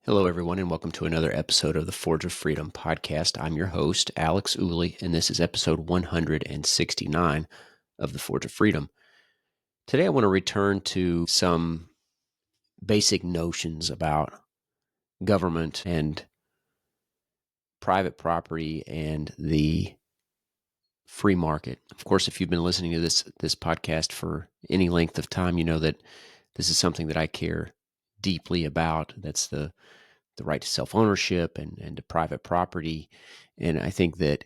Hello, everyone, and welcome to another episode of the Forge of Freedom podcast. I'm your host, Alex Ooley, and this is episode 169 of the Forge of Freedom. Today, I want to return to some basic notions about government and private property and the free market. Of course, if you've been listening to this podcast for any length of time, you know that this is something that I care deeply about. That's the right to self-ownership and to private property. And I think that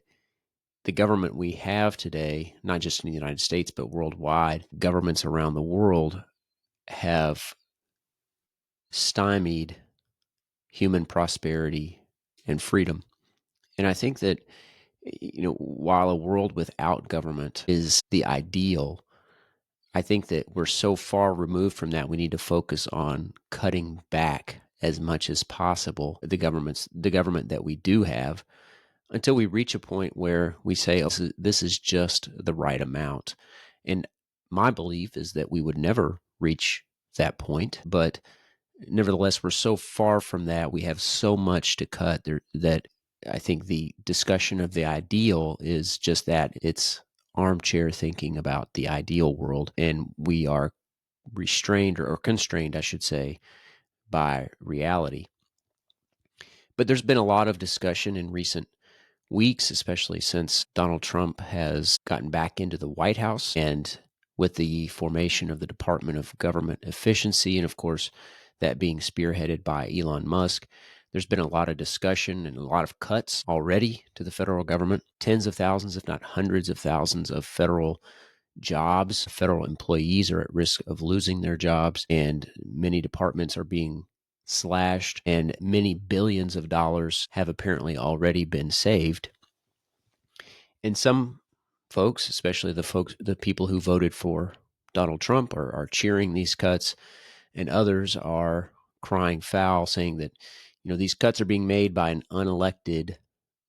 the government we have today, not just in the United States, but worldwide, governments around the world have stymied human prosperity and freedom. And I think that, while a world without government is the ideal, I think that we're so far removed from that, we need to focus on cutting back as much as possible the government that we do have, until we reach a point where we say, oh, this is just the right amount. And my belief is that we would never reach that point. But nevertheless, we're so far from that. We have so much to cut there that I think the discussion of the ideal is just that it's armchair thinking about the ideal world. And we are restrained or constrained, I should say, by reality. But there's been a lot of discussion in recent weeks, especially since Donald Trump has gotten back into the White House and with the formation of the Department of Government Efficiency, and of course, that being spearheaded by Elon Musk. There's been a lot of discussion and a lot of cuts already to the federal government. Tens of thousands, if not hundreds of thousands of federal jobs, federal employees are at risk of losing their jobs, and many departments are being slashed, and many billions of dollars have apparently already been saved. And some folks, especially the people who voted for Donald Trump, are cheering these cuts, and others are crying foul, saying that these cuts are being made by an unelected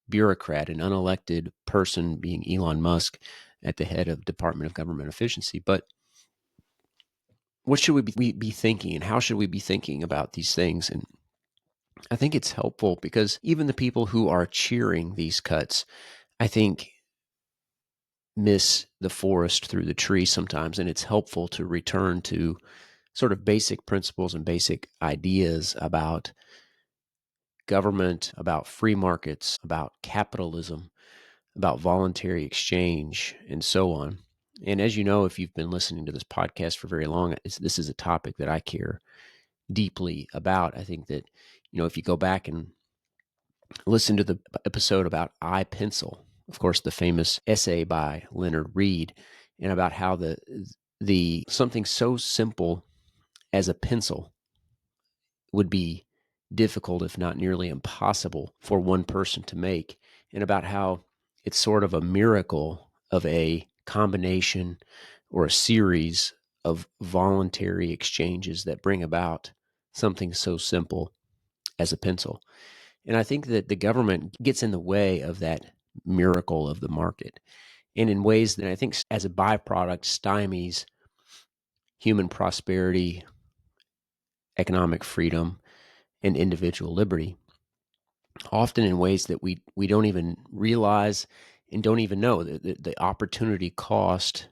bureaucrat, an unelected person, being Elon Musk, at the head of Department of Government Efficiency. But what should we be thinking, and how should we be thinking about these things? And I think it's helpful because even the people who are cheering these cuts, I think, miss the forest through the trees sometimes. And it's helpful to return to sort of basic principles and basic ideas about government, about free markets, about capitalism, about voluntary exchange, and so on. And as you know, if you've been listening to this podcast for very long, this is a topic that I care deeply about. I think that, if you go back and listen to the episode about I Pencil, of course, the famous essay by Leonard Reed, and about how the something so simple as a pencil would be difficult, if not nearly impossible, for one person to make, and about how it's sort of a miracle of a combination or a series of voluntary exchanges that bring about something so simple as a pencil. And I think that the government gets in the way of that miracle of the market, and in ways that I think, as a byproduct, stymies human prosperity, economic freedom, and individual liberty, often in ways that we don't even realize and don't even know. The opportunity cost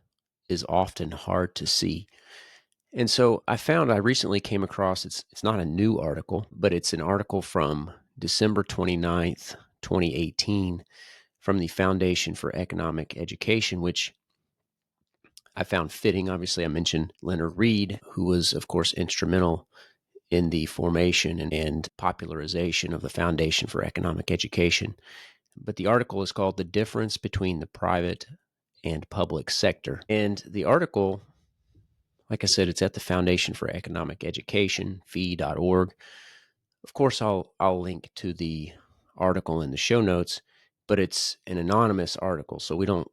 is often hard to see. And so I recently came across, it's not a new article, but it's an article from December 29th, 2018, from the Foundation for Economic Education, which I found fitting. Obviously, I mentioned Leonard Reed, who was, of course, instrumental in the formation and popularization of the Foundation for Economic Education. But the article is called "The Difference Between the Private and Public Sector." And the article, like I said, it's at the Foundation for Economic Education, fee.org. Of course, I'll link to the article in the show notes, but it's an anonymous article, so we don't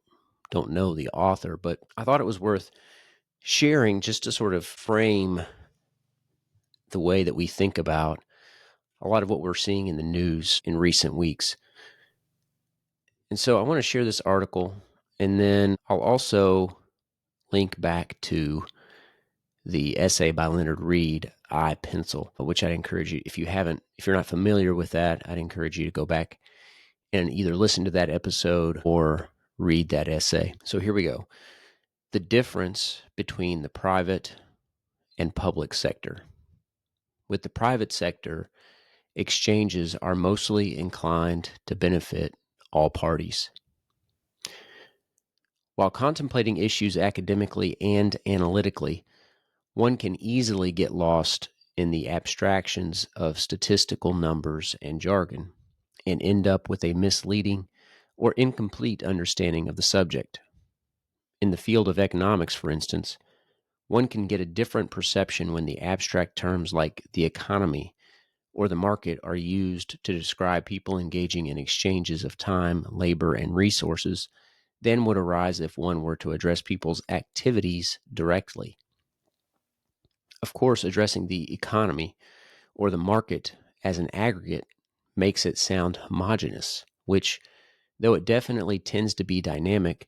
know the author. But I thought it was worth sharing just to sort of frame the way that we think about a lot of what we're seeing in the news in recent weeks. And so I want to share this article, and then I'll also link back to the essay by Leonard Read, I, Pencil, which I'd encourage you, if you're not familiar with that, I'd encourage you to go back and either listen to that episode or read that essay. So here we go. The difference between the private and public sector. With the private sector, exchanges are mostly inclined to benefit all parties. While contemplating issues academically and analytically, one can easily get lost in the abstractions of statistical numbers and jargon and end up with a misleading or incomplete understanding of the subject. In the field of economics, for instance, one can get a different perception when the abstract terms like the economy or the market are used to describe people engaging in exchanges of time, labor, and resources than would arise if one were to address people's activities directly. Of course, addressing the economy or the market as an aggregate makes it sound homogeneous, which, though it definitely tends to be dynamic,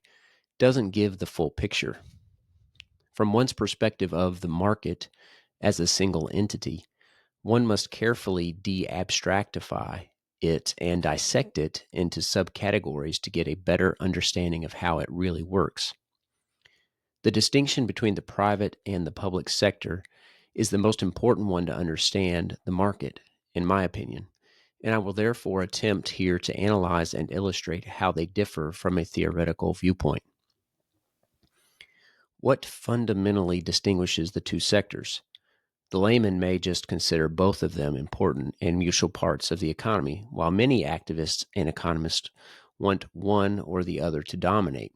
doesn't give the full picture. From one's perspective of the market as a single entity, one must carefully de-abstractify it and dissect it into subcategories to get a better understanding of how it really works. The distinction between the private and the public sector is the most important one to understand the market, in my opinion, and I will therefore attempt here to analyze and illustrate how they differ from a theoretical viewpoint. What fundamentally distinguishes the two sectors? The layman may just consider both of them important and mutual parts of the economy, while many activists and economists want one or the other to dominate.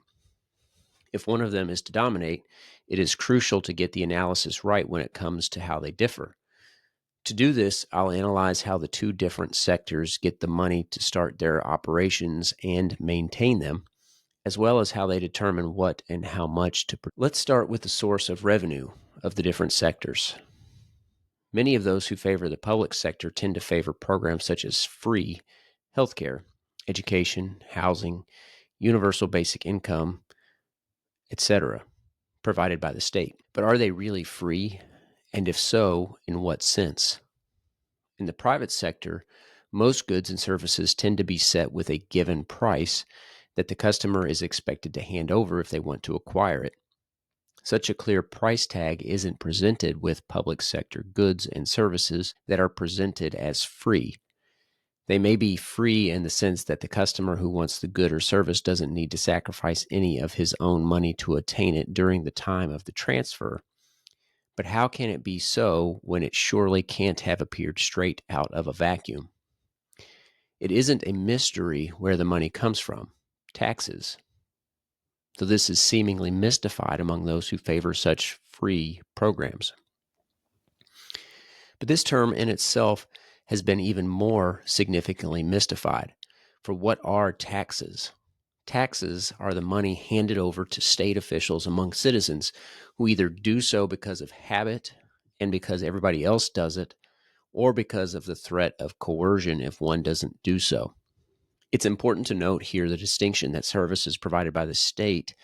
If one of them is to dominate, it is crucial to get the analysis right when it comes to how they differ. To do this, I'll analyze how the two different sectors get the money to start their operations and maintain them, as well as how they determine what and how much to. Let's start with the source of revenue of the different sectors. Many of those who favor the public sector tend to favor programs such as free healthcare, education, housing, universal basic income, etc., provided by the state. But are they really free? And if so, in what sense? In the private sector, most goods and services tend to be set with a given price that the customer is expected to hand over if they want to acquire it. Such a clear price tag isn't presented with public sector goods and services that are presented as free. They may be free in the sense that the customer who wants the good or service doesn't need to sacrifice any of his own money to attain it during the time of the transfer. But how can it be so when it surely can't have appeared straight out of a vacuum? It isn't a mystery where the money comes from, taxes, though this is seemingly mystified among those who favor such free programs. But this term in itself has been even more significantly mystified. For what are taxes? Taxes are the money handed over to state officials among citizens who either do so because of habit and because everybody else does it, or because of the threat of coercion if one doesn't do so. It's important to note here the distinction that services provided by the state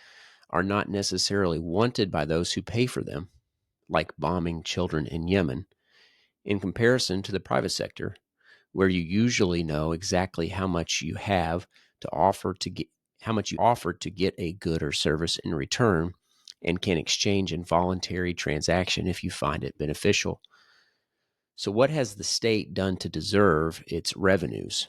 are not necessarily wanted by those who pay for them, like bombing children in Yemen, in comparison to the private sector, where you usually know exactly how much you have to offer to get how much you offer to get a good or service in return and can exchange in voluntary transaction if you find it beneficial. So what has the state done to deserve its revenues?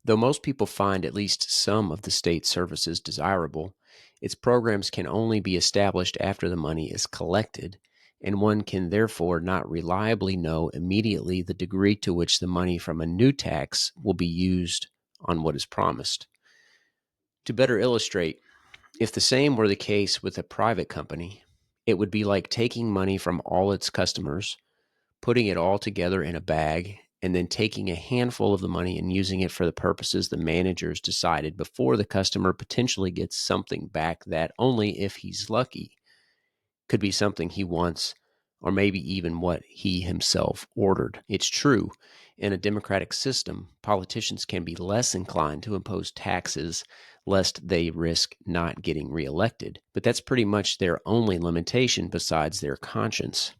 Though most people find at least some of the state services desirable, its programs can only be established after the money is collected, and one can therefore not reliably know immediately the degree to which the money from a new tax will be used on what is promised. To better illustrate, if the same were the case with a private company, it would be like taking money from all its customers, putting it all together in a bag, and then taking a handful of the money and using it for the purposes the managers decided before the customer potentially gets something back that, only if he's lucky, could be something he wants or maybe even what he himself ordered. It's true, in a democratic system, politicians can be less inclined to impose taxes lest they risk not getting reelected. But that's pretty much their only limitation besides their conscience.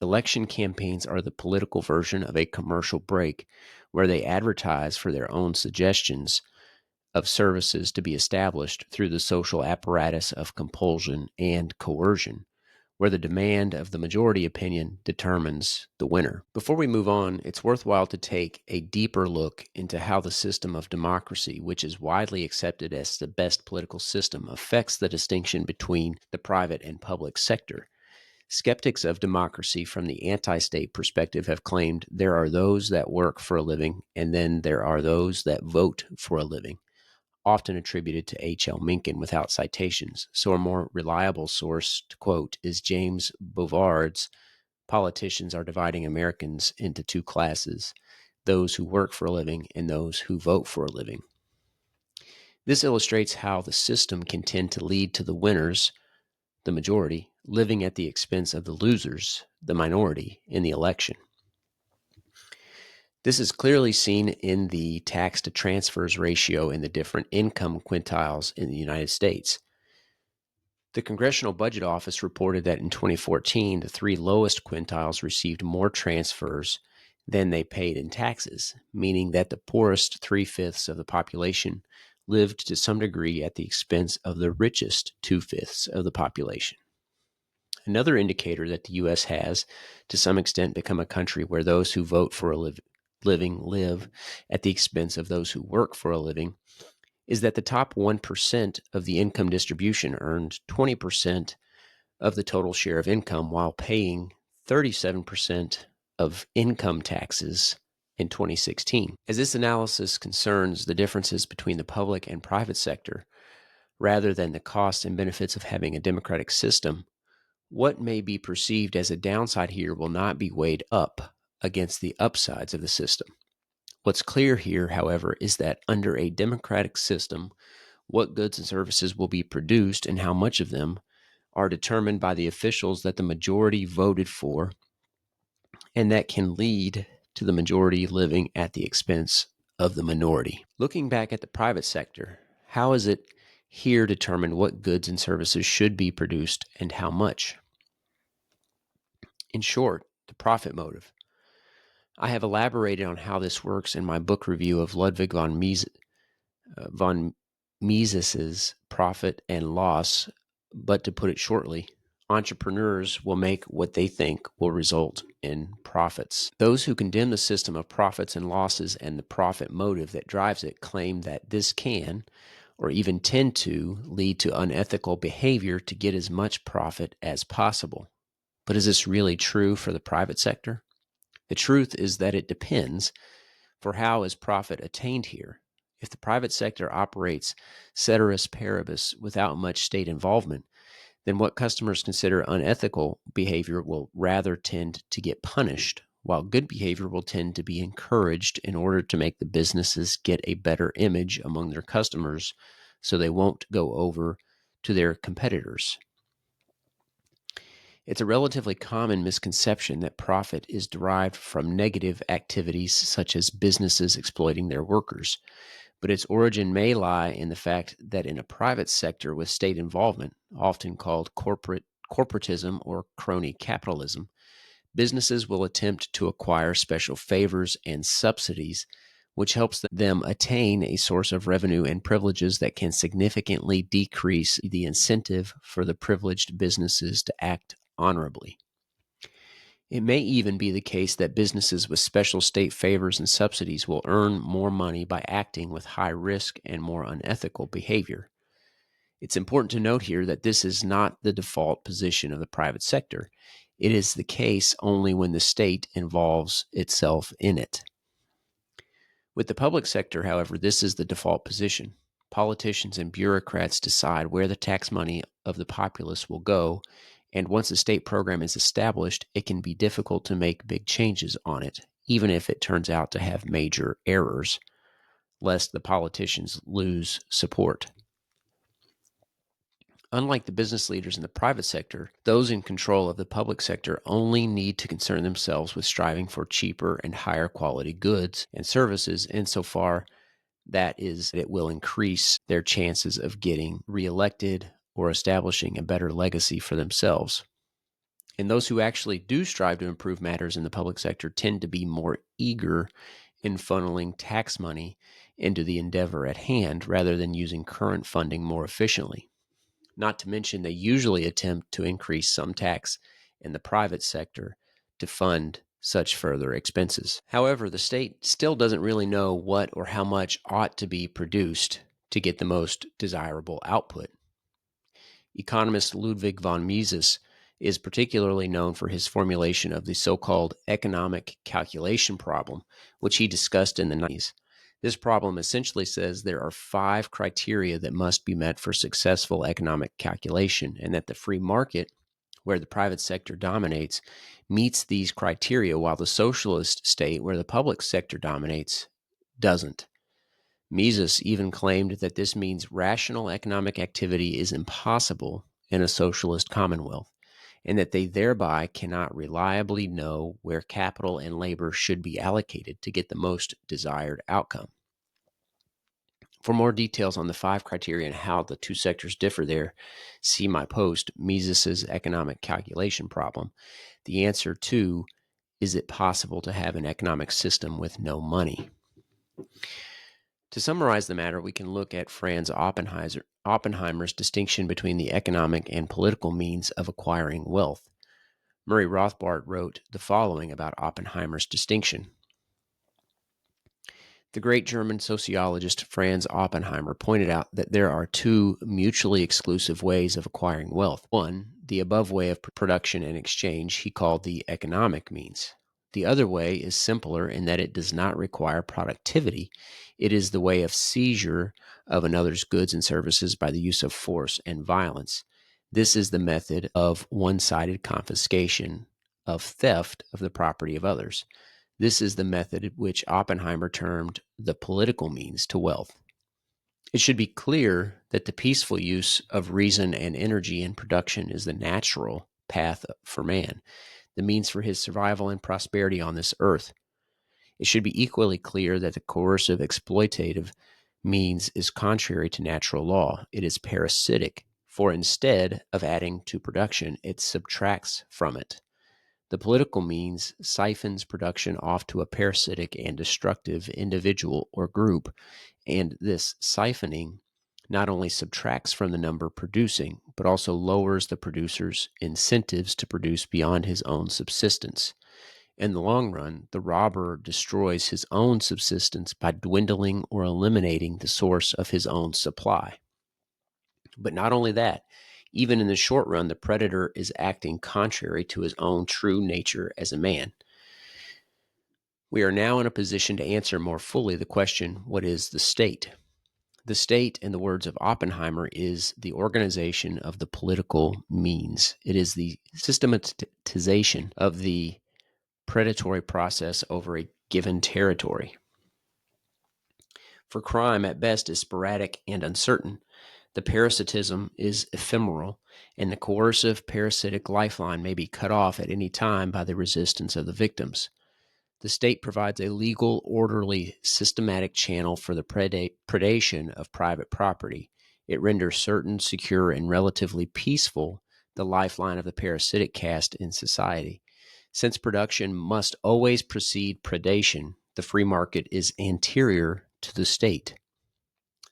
Election campaigns are the political version of a commercial break where they advertise for their own suggestions of services to be established through the social apparatus of compulsion and coercion, where the demand of the majority opinion determines the winner. Before we move on, it's worthwhile to take a deeper look into how the system of democracy, which is widely accepted as the best political system, affects the distinction between the private and public sector. Skeptics of democracy from the anti-state perspective have claimed there are those that work for a living and then there are those that vote for a living, often attributed to H.L. Mencken without citations. So a more reliable source to quote is James Bovaard's "Politicians are dividing Americans into two classes, those who work for a living and those who vote for a living." This illustrates how the system can tend to lead to the winners, the majority, living at the expense of the losers, the minority, in the election. This is clearly seen in the tax to transfers ratio in the different income quintiles in the United States. The Congressional Budget Office reported that in 2014, the three lowest quintiles received more transfers than they paid in taxes, meaning that the poorest 3/5 of the population lived to some degree at the expense of the richest 2/5 of the population. Another indicator that the U.S. has, to some extent, become a country where those who vote for a living live at the expense of those who work for a living is that the top 1% of the income distribution earned 20% of the total share of income while paying 37% of income taxes in 2016. As this analysis concerns the differences between the public and private sector, rather than the costs and benefits of having a democratic system, what may be perceived as a downside here will not be weighed up against the upsides of the system. What's clear here, however, is that under a democratic system, what goods and services will be produced and how much of them are determined by the officials that the majority voted for, and that can lead to the majority living at the expense of the minority. Looking back at the private sector, how is it here determined what goods and services should be produced and how much? In short, the profit motive. I have elaborated on how this works in my book review of Ludwig von Mises's Profit and Loss, but to put it shortly, entrepreneurs will make what they think will result in profits. Those who condemn the system of profits and losses and the profit motive that drives it claim that this can, or even tend to, lead to unethical behavior to get as much profit as possible. But is this really true for the private sector? The truth is that it depends, for how is profit attained here? If the private sector operates ceteris paribus without much state involvement, then what customers consider unethical behavior will rather tend to get punished, while good behavior will tend to be encouraged in order to make the businesses get a better image among their customers so they won't go over to their competitors. It's a relatively common misconception that profit is derived from negative activities such as businesses exploiting their workers, but its origin may lie in the fact that in a private sector with state involvement, often called corporatism or crony capitalism, businesses will attempt to acquire special favors and subsidies, which helps them attain a source of revenue and privileges that can significantly decrease the incentive for the privileged businesses to act honorably. It may even be the case that businesses with special state favors and subsidies will earn more money by acting with high risk and more unethical behavior. It's important to note here that this is not the default position of the private sector. It is the case only when the state involves itself in it. With the public sector, however, this is the default position. Politicians and bureaucrats decide where the tax money of the populace will go, and once a state program is established, it can be difficult to make big changes on it, even if it turns out to have major errors, lest the politicians lose support. Unlike the business leaders in the private sector, those in control of the public sector only need to concern themselves with striving for cheaper and higher quality goods and services insofar That is, it will increase their chances of getting reelected or establishing a better legacy for themselves. And those who actually do strive to improve matters in the public sector tend to be more eager in funneling tax money into the endeavor at hand rather than using current funding more efficiently. Not to mention, they usually attempt to increase some tax in the private sector to fund such further expenses. However, the state still doesn't really know what or how much ought to be produced to get the most desirable output. Economist Ludwig von Mises is particularly known for his formulation of the so-called economic calculation problem, which he discussed in the 90s. This problem essentially says there are 5 criteria that must be met for successful economic calculation, and that the free market, where the private sector dominates, meets these criteria, while the socialist state, where the public sector dominates, doesn't. Mises even claimed that this means rational economic activity is impossible in a socialist commonwealth, and that they thereby cannot reliably know where capital and labor should be allocated to get the most desired outcome. For more details on the 5 criteria and how the two sectors differ there, see my post, Mises's Economic Calculation Problem. The answer to, is it possible to have an economic system with no money? To summarize the matter, we can look at Franz Oppenheimer's distinction between the economic and political means of acquiring wealth. Murray Rothbard wrote the following about Oppenheimer's distinction. The great German sociologist Franz Oppenheimer pointed out that there are 2 mutually exclusive ways of acquiring wealth. One, the above way of production and exchange, he called the economic means. The other way is simpler in that it does not require productivity. It is the way of seizure of another's goods and services by the use of force and violence. This is the method of one-sided confiscation, of theft of the property of others. This is the method which Oppenheimer termed the political means to wealth. It should be clear that the peaceful use of reason and energy in production is the natural path for man, the means for his survival and prosperity on this earth. It should be equally clear that the coercive exploitative means is contrary to natural law. It is parasitic, for instead of adding to production, it subtracts from it. The political means siphons production off to a parasitic and destructive individual or group, and this siphoning not only subtracts from the number producing, but also lowers the producer's incentives to produce beyond his own subsistence. In the long run, the robber destroys his own subsistence by dwindling or eliminating the source of his own supply. But not only that, even in the short run, the predator is acting contrary to his own true nature as a man. We are now in a position to answer more fully the question, what is the state? The state, in the words of Oppenheimer, is the organization of the political means. It is the systematization of the predatory process over a given territory. For crime, at best, is sporadic and uncertain. The parasitism is ephemeral, and the coercive parasitic lifeline may be cut off at any time by the resistance of the victims. The state provides a legal, orderly, systematic channel for the predation of private property. It renders certain, secure, and relatively peaceful the lifeline of the parasitic caste in society. Since production must always precede predation, the free market is anterior to the state.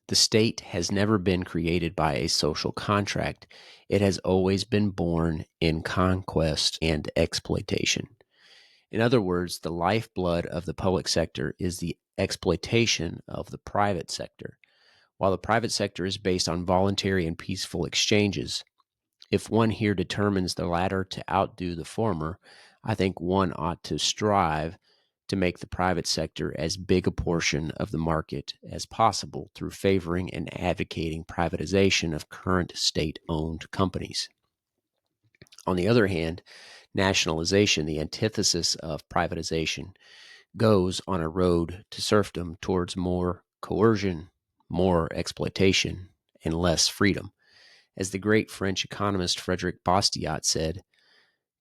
The state has never been created by a social contract. It has always been born in conquest and exploitation. In other words, the lifeblood of the public sector is the exploitation of the private sector. While the private sector is based on voluntary and peaceful exchanges, if one here determines the latter to outdo the former, I think one ought to strive to make the private sector as big a portion of the market as possible through favoring and advocating privatization of current state-owned companies. On the other hand, nationalization, the antithesis of privatization, goes on a road to serfdom towards more coercion, more exploitation, and less freedom. As the great French economist Frédéric Bastiat said,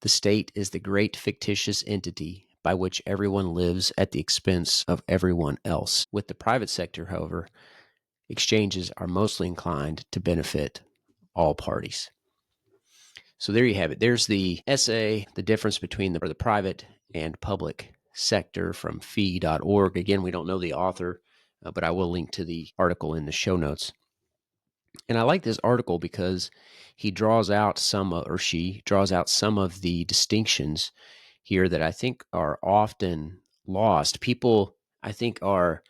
the state is the great fictitious entity by which everyone lives at the expense of everyone else. With the private sector, however, exchanges are mostly inclined to benefit all parties. So there you have it. There's the essay, The Difference Between the Private and Public Sector, from fee.org. Again, we don't know the author, but I will link to the article in the show notes. And I like this article because he draws out or she draws out some of the distinctions here that I think are often lost. People, I think, are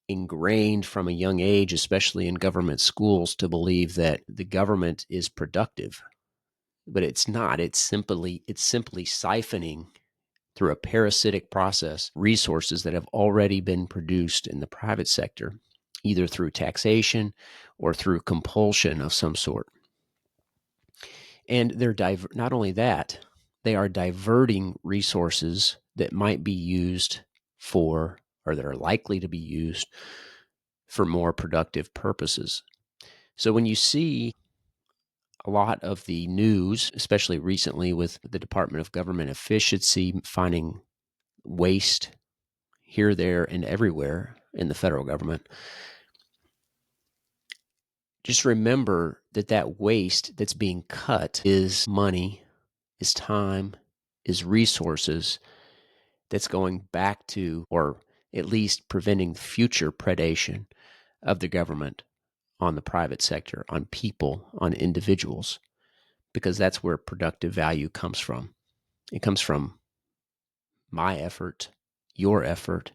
ingrained from a young age, especially in government schools, to believe that the government is productive. But it's not. It's simply siphoning through a parasitic process resources that have already been produced in the private sector, either through taxation or through compulsion of some sort. And they're not only that, they are diverting resources that might be used for, or that are likely to be used for, more productive purposes. So when you see a lot of the news, especially recently with the Department of Government Efficiency finding waste here, there, and everywhere in the federal government, just remember that that waste that's being cut is money, is time, is resources that's going back to, or at least preventing future predation of the government on the private sector, on people, on individuals, because that's where productive value comes from. It comes from my effort, your effort.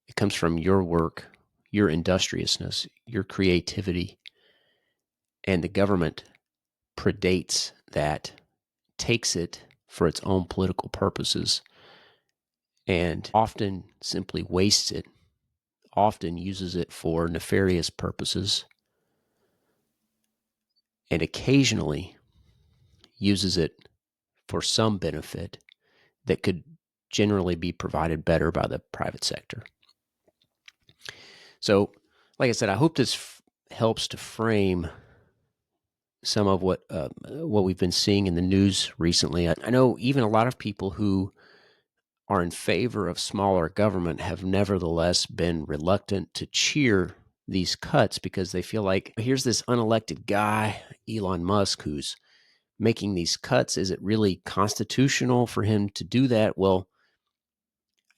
It comes from your work, your industriousness, your creativity. And the government predates that, takes it for its own political purposes, and often simply wastes it, often uses it for nefarious purposes, and occasionally uses it for some benefit that could generally be provided better by the private sector. So, like I said, I hope this helps to frame some of what we've been seeing in the news recently. I know even a lot of people who are in favor of smaller government have nevertheless been reluctant to cheer these cuts, because they feel like, here's this unelected guy, Elon Musk, who's making these cuts. Is it really constitutional for him to do that? Well,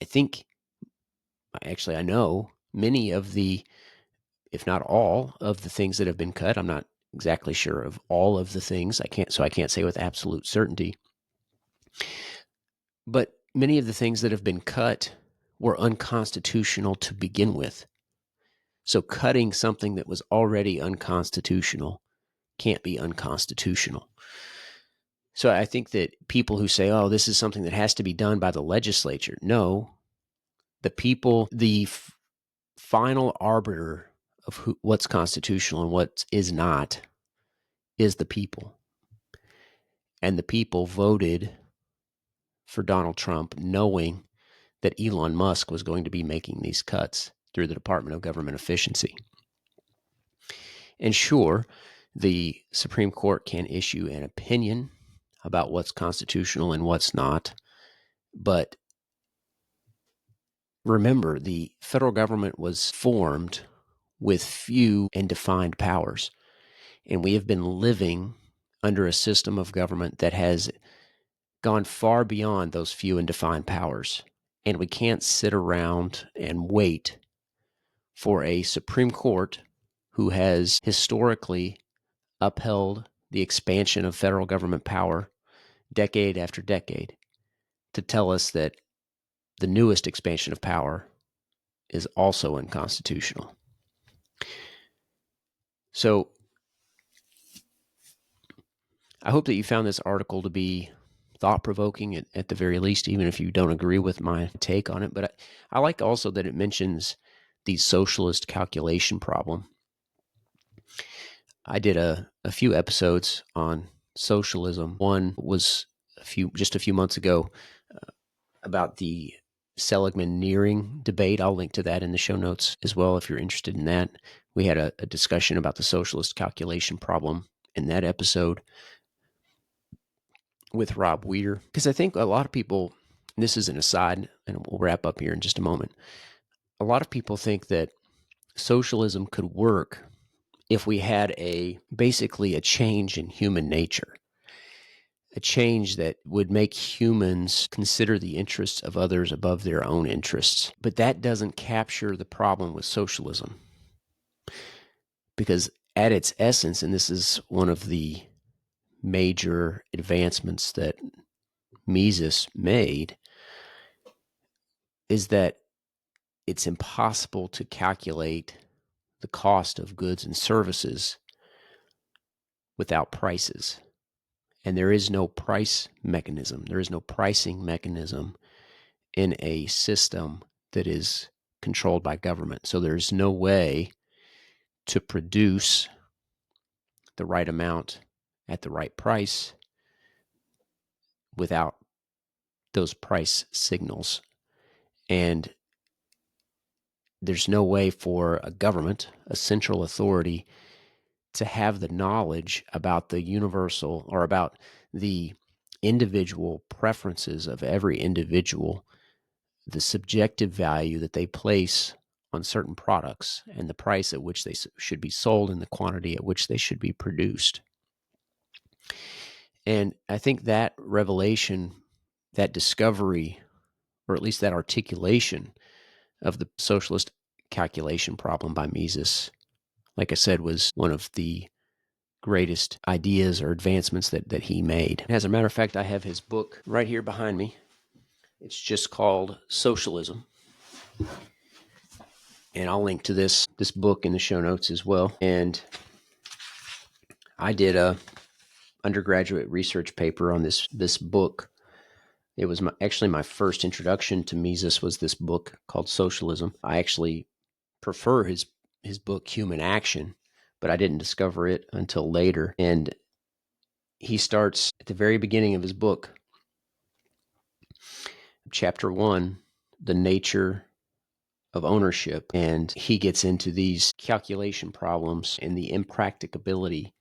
I know many of the, if not all of the things that have been cut. I'm not exactly sure of all of the things. I can't say with absolute certainty. But many of the things that have been cut were unconstitutional to begin with. So cutting something that was already unconstitutional can't be unconstitutional. So I think that people who say, oh, this is something that has to be done by the legislature. No, the people, the final arbiter of what's constitutional and what is not is the people. And the people voted for Donald Trump knowing that Elon Musk was going to be making these cuts through the Department of Government Efficiency. And sure, the Supreme Court can issue an opinion about what's constitutional and what's not. But remember, the federal government was formed with few and defined powers. And we have been living under a system of government that has gone far beyond those few and defined powers. And we can't sit around and wait for a Supreme Court who has historically upheld the expansion of federal government power decade after decade to tell us that the newest expansion of power is also unconstitutional. So I hope that you found this article to be thought-provoking at the very least, even if you don't agree with my take on it. But I like also that it mentions the socialist calculation problem. I did a few episodes on socialism. One was just a few months ago about the Seligman-Nearing debate. I'll link to that in the show notes as well if you're interested in that. We had a discussion about the socialist calculation problem in that episode with Rob Weeder, because I think a lot of people this is an aside, and we'll wrap up here in just a moment. A lot of people think that socialism could work if we had basically a change in human nature, a change that would make humans consider the interests of others above their own interests. But that doesn't capture the problem with socialism, because at its essence, and this is one of the major advancements that Mises made, is that it's impossible to calculate the cost of goods and services without prices. And there is no price mechanism. There is no pricing mechanism in a system that is controlled by government. So there's no way to produce the right amount at the right price without those price signals. And there's no way for a government, a central authority, to have the knowledge about the universal or about the individual preferences of every individual, the subjective value that they place on certain products, and the price at which they should be sold and the quantity at which they should be produced. And I think that revelation, that discovery, or at least that articulation of the socialist calculation problem by Mises, like I said, was one of the greatest ideas or advancements that he made. As a matter of fact, I have his book right here behind me. It's just called Socialism. And I'll link to this book in the show notes as well. And I did a undergraduate research paper on this book. It was actually my first introduction to Mises was this book called Socialism. I actually prefer his book Human Action, but I didn't discover it until later. And he starts at the very beginning of his book, chapter 1, the nature of ownership, and he gets into these calculation problems and the impracticability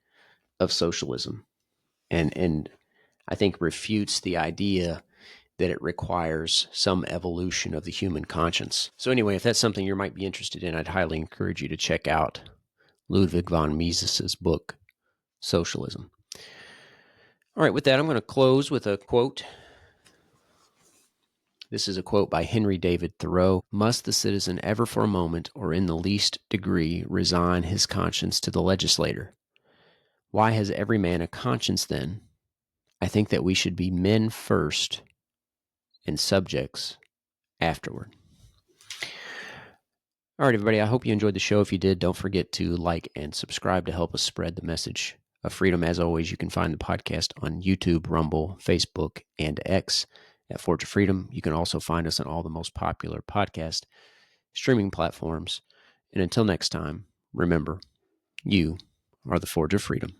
of socialism, and I think refutes the idea that it requires some evolution of the human conscience. So anyway, if that's something you might be interested in, I'd highly encourage you to check out Ludwig von Mises's book, Socialism. All right, with that, I'm going to close with a quote. This is a quote by Henry David Thoreau. "Must the citizen ever for a moment or in the least degree resign his conscience to the legislator? Why has every man a conscience then? I think that we should be men first and subjects afterward." All right, everybody, I hope you enjoyed the show. If you did, don't forget to like and subscribe to help us spread the message of freedom. As always, you can find the podcast on YouTube, Rumble, Facebook, and X at Forge of Freedom. You can also find us on all the most popular podcast streaming platforms. And until next time, remember, you are the Forge of Freedom.